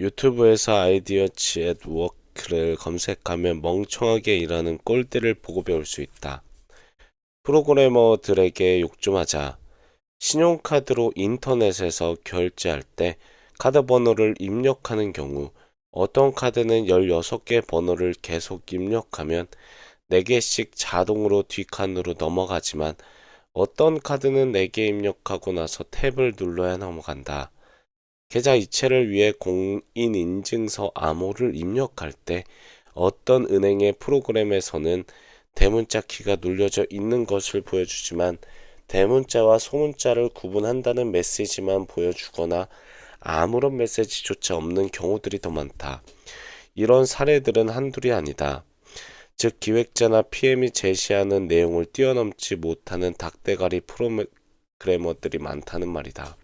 유튜브에서 아이디어치 앳 워크를 검색하면 멍청하게 일하는 꼴들을 보고 배울 수 있다. 프로그래머들에게 욕 좀 하자. 신용카드로 인터넷에서 결제할 때 카드 번호를 입력하는 경우 어떤 카드는 16개 번호를 계속 입력하면 4개씩 자동으로 뒷칸으로 넘어가지만 어떤 카드는 4개 입력하고 나서 탭을 눌러야 넘어간다. 계좌 이체를 위해 공인인증서 암호를 입력할 때 어떤 은행의 프로그램에서는 대문자 키가 눌려져 있는 것을 보여주지만 대문자와 소문자를 구분한다는 메시지만 보여주거나 아무런 메시지조차 없는 경우들이 더 많다. 이런 사례들은 한둘이 아니다. 즉 기획자나 PM이 제시하는 내용을 뛰어넘지 못하는 닭대가리 프로그래머들이 많다는 말이다.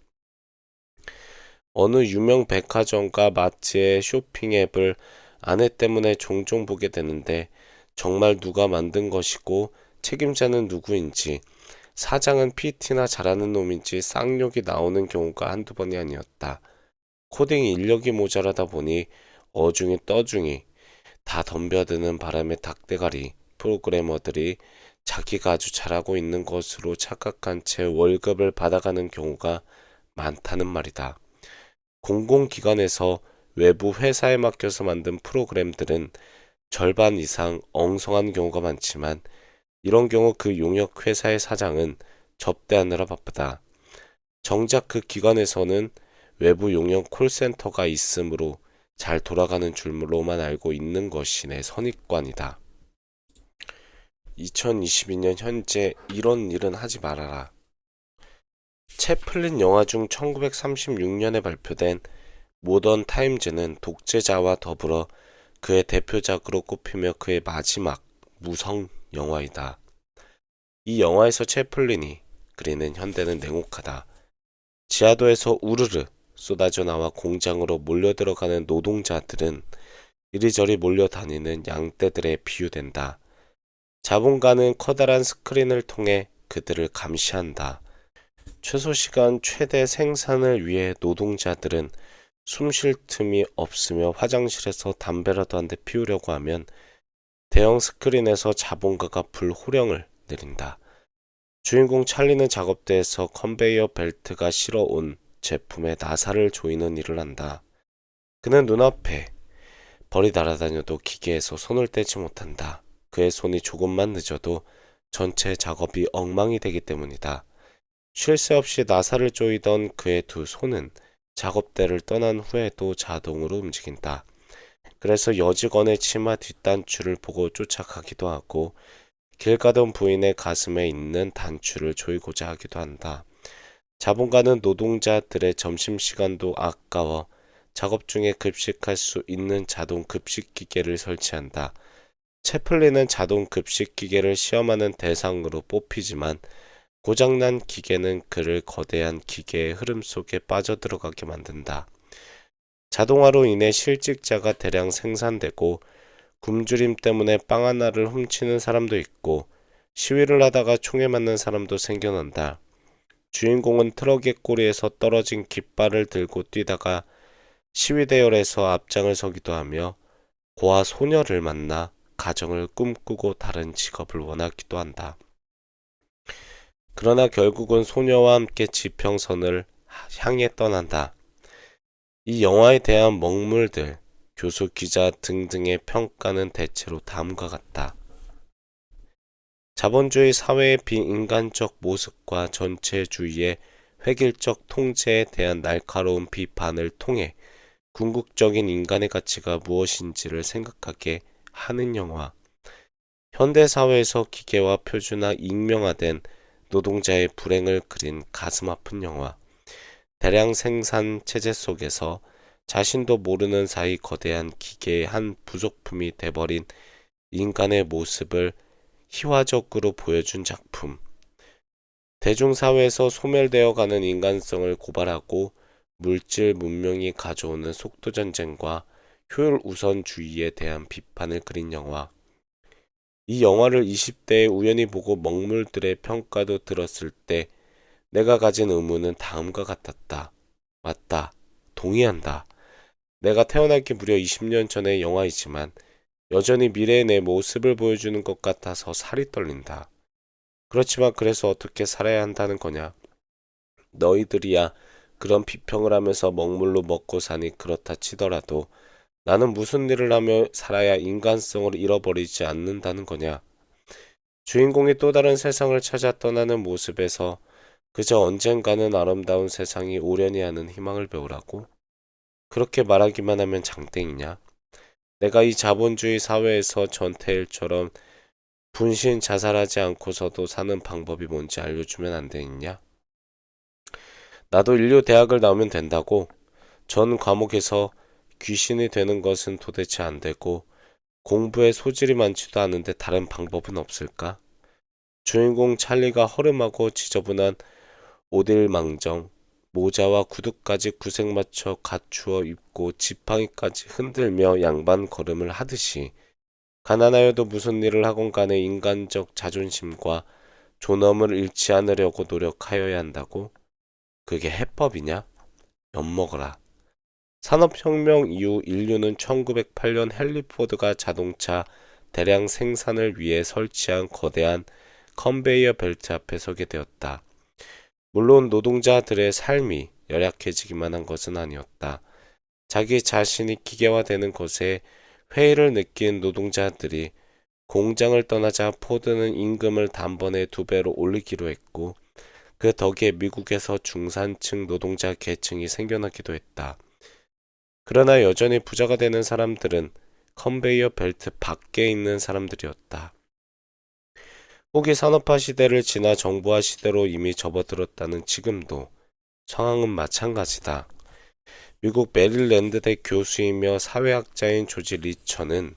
어느 유명 백화점과 마트의 쇼핑 앱을 아내 때문에 종종 보게 되는데 정말 누가 만든 것이고 책임자는 누구인지 사장은 PT나 잘하는 놈인지 쌍욕이 나오는 경우가 한두 번이 아니었다. 코딩 인력이 모자라다 보니 어중이 떠중이 다 덤벼드는 바람에 닭대가리 프로그래머들이 자기가 아주 잘하고 있는 것으로 착각한 채 월급을 받아가는 경우가 많다는 말이다. 공공기관에서 외부 회사에 맡겨서 만든 프로그램들은 절반 이상 엉성한 경우가 많지만 이런 경우 그 용역 회사의 사장은 접대하느라 바쁘다. 정작 그 기관에서는 외부 용역 콜센터가 있으므로 잘 돌아가는 줄로만 알고 있는 것이 내 선입관이다. 2022년 현재 이런 일은 하지 말아라. 채플린 영화 중 1936년에 발표된 모던 타임즈는 독재자와 더불어 그의 대표작으로 꼽히며 그의 마지막 무성 영화이다. 이 영화에서 채플린이 그리는 현대는 냉혹하다. 지하도에서 우르르 쏟아져 나와 공장으로 몰려들어가는 노동자들은 이리저리 몰려다니는 양떼들에 비유된다. 자본가는 커다란 스크린을 통해 그들을 감시한다. 최소 시간 최대 생산을 위해 노동자들은 숨 쉴 틈이 없으며 화장실에서 담배라도 한 대 피우려고 하면 대형 스크린에서 자본가가 불호령을 내린다. 주인공 찰리는 작업대에서 컨베이어 벨트가 실어온 제품에 나사를 조이는 일을 한다. 그는 눈앞에 벌이 날아다녀도 기계에서 손을 떼지 못한다. 그의 손이 조금만 늦어도 전체 작업이 엉망이 되기 때문이다. 쉴 새 없이 나사를 조이던 그의 두 손은 작업대를 떠난 후에도 자동으로 움직인다. 그래서 여직원의 치마 뒷단추를 보고 쫓아가기도 하고 길 가던 부인의 가슴에 있는 단추를 조이고자 하기도 한다. 자본가는 노동자들의 점심시간도 아까워 작업 중에 급식할 수 있는 자동 급식 기계를 설치한다. 채플린은 자동 급식 기계를 시험하는 대상으로 뽑히지만 고장난 기계는 그를 거대한 기계의 흐름 속에 빠져들어가게 만든다. 자동화로 인해 실직자가 대량 생산되고 굶주림 때문에 빵 하나를 훔치는 사람도 있고 시위를 하다가 총에 맞는 사람도 생겨난다. 주인공은 트럭의 꼬리에서 떨어진 깃발을 들고 뛰다가 시위대열에서 앞장을 서기도 하며 고아 소녀를 만나 가정을 꿈꾸고 다른 직업을 원하기도 한다. 그러나 결국은 소녀와 함께 지평선을 향해 떠난다. 이 영화에 대한 먹물들, 교수, 기자 등등의 평가는 대체로 다음과 같다. 자본주의 사회의 비인간적 모습과 전체주의의 획일적 통제에 대한 날카로운 비판을 통해 궁극적인 인간의 가치가 무엇인지를 생각하게 하는 영화. 현대사회에서 기계와 표준화 익명화된 노동자의 불행을 그린 가슴 아픈 영화. 대량 생산 체제 속에서 자신도 모르는 사이 거대한 기계의 한 부속품이 돼버린 인간의 모습을 희화적으로 보여준 작품. 대중사회에서 소멸되어 가는 인간성을 고발하고 물질 문명이 가져오는 속도전쟁과 효율 우선주의에 대한 비판을 그린 영화. 이 영화를 20대에 우연히 보고 먹물들의 평가도 들었을 때 내가 가진 의문은 다음과 같았다. 맞다. 동의한다. 내가 태어나기 무려 20년 전의 영화이지만 여전히 미래의 내 모습을 보여주는 것 같아서 살이 떨린다. 그렇지만 그래서 어떻게 살아야 한다는 거냐? 너희들이야 그런 비평을 하면서 먹물로 먹고 사니 그렇다 치더라도 나는 무슨 일을 하며 살아야 인간성을 잃어버리지 않는다는 거냐? 주인공이 또 다른 세상을 찾아 떠나는 모습에서 그저 언젠가는 아름다운 세상이 오려니 하는 희망을 배우라고? 그렇게 말하기만 하면 장땡이냐? 내가 이 자본주의 사회에서 전태일처럼 분신 자살하지 않고서도 사는 방법이 뭔지 알려주면 안 되겠냐? 나도 인류 대학을 나오면 된다고. 전 과목에서 귀신이 되는 것은 도대체 안 되고 공부에 소질이 많지도 않은데 다른 방법은 없을까? 주인공 찰리가 허름하고 지저분한 오딜망정, 모자와 구두까지 구색 맞춰 갖추어 입고 지팡이까지 흔들며 양반 걸음을 하듯이 가난하여도 무슨 일을 하건 간에 인간적 자존심과 존엄을 잃지 않으려고 노력하여야 한다고? 그게 해법이냐? 엿먹어라. 산업혁명 이후 인류는 1908년 헨리 포드가 자동차 대량 생산을 위해 설치한 거대한 컨베이어 벨트 앞에 서게 되었다. 물론 노동자들의 삶이 열약해지기만 한 것은 아니었다. 자기 자신이 기계화되는 것에 회의를 느낀 노동자들이 공장을 떠나자 포드는 임금을 단번에 2배로 올리기로 했고 그 덕에 미국에서 중산층 노동자 계층이 생겨나기도 했다. 그러나 여전히 부자가 되는 사람들은 컨베이어 벨트 밖에 있는 사람들이었다. 후기 산업화 시대를 지나 정보화 시대로 이미 접어들었다는 지금도 상황은 마찬가지다. 미국 메릴랜드대 교수이며 사회학자인 조지 리처는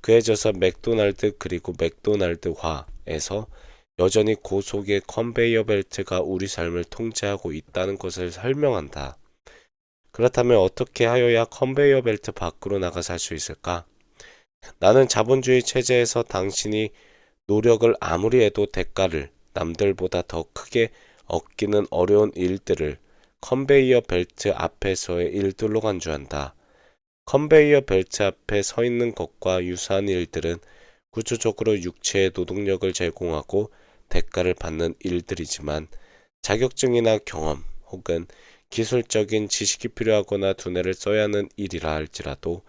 그에 져서 맥도날드 그리고 맥도날드화에서 여전히 고속의 컨베이어 벨트가 우리 삶을 통제하고 있다는 것을 설명한다. 그렇다면 어떻게 하여야 컨베이어 벨트 밖으로 나가 살 수 있을까? 나는 자본주의 체제에서 당신이 노력을 아무리 해도 대가를 남들보다 더 크게 얻기는 어려운 일들을 컨베이어 벨트 앞에서의 일들로 간주한다. 컨베이어 벨트 앞에 서 있는 것과 유사한 일들은 구조적으로 육체의 노동력을 제공하고 대가를 받는 일들이지만 자격증이나 경험 혹은 기술적인 지식이 필요하거나 두뇌를 써야 하는 일이라 할지라도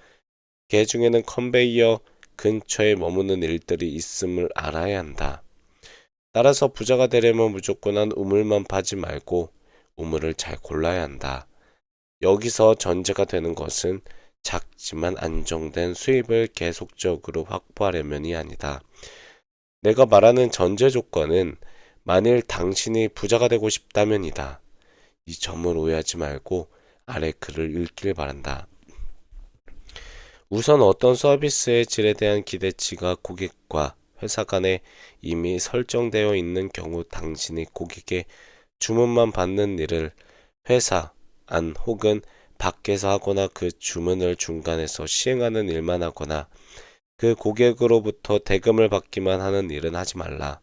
개 중에는 컨베이어 근처에 머무는 일들이 있음을 알아야 한다. 따라서 부자가 되려면 무조건 한 우물만 파지 말고 우물을 잘 골라야 한다. 여기서 전제가 되는 것은 작지만 안정된 수입을 계속적으로 확보하려면이 아니다. 내가 말하는 전제 조건은 만일 당신이 부자가 되고 싶다면이다. 이 점을 오해하지 말고 아래 글을 읽길 바란다. 우선 어떤 서비스의 질에 대한 기대치가 고객과 회사 간에 이미 설정되어 있는 경우 당신이 고객의 주문만 받는 일을 회사 안 혹은 밖에서 하거나 그 주문을 중간에서 시행하는 일만 하거나 그 고객으로부터 대금을 받기만 하는 일은 하지 말라.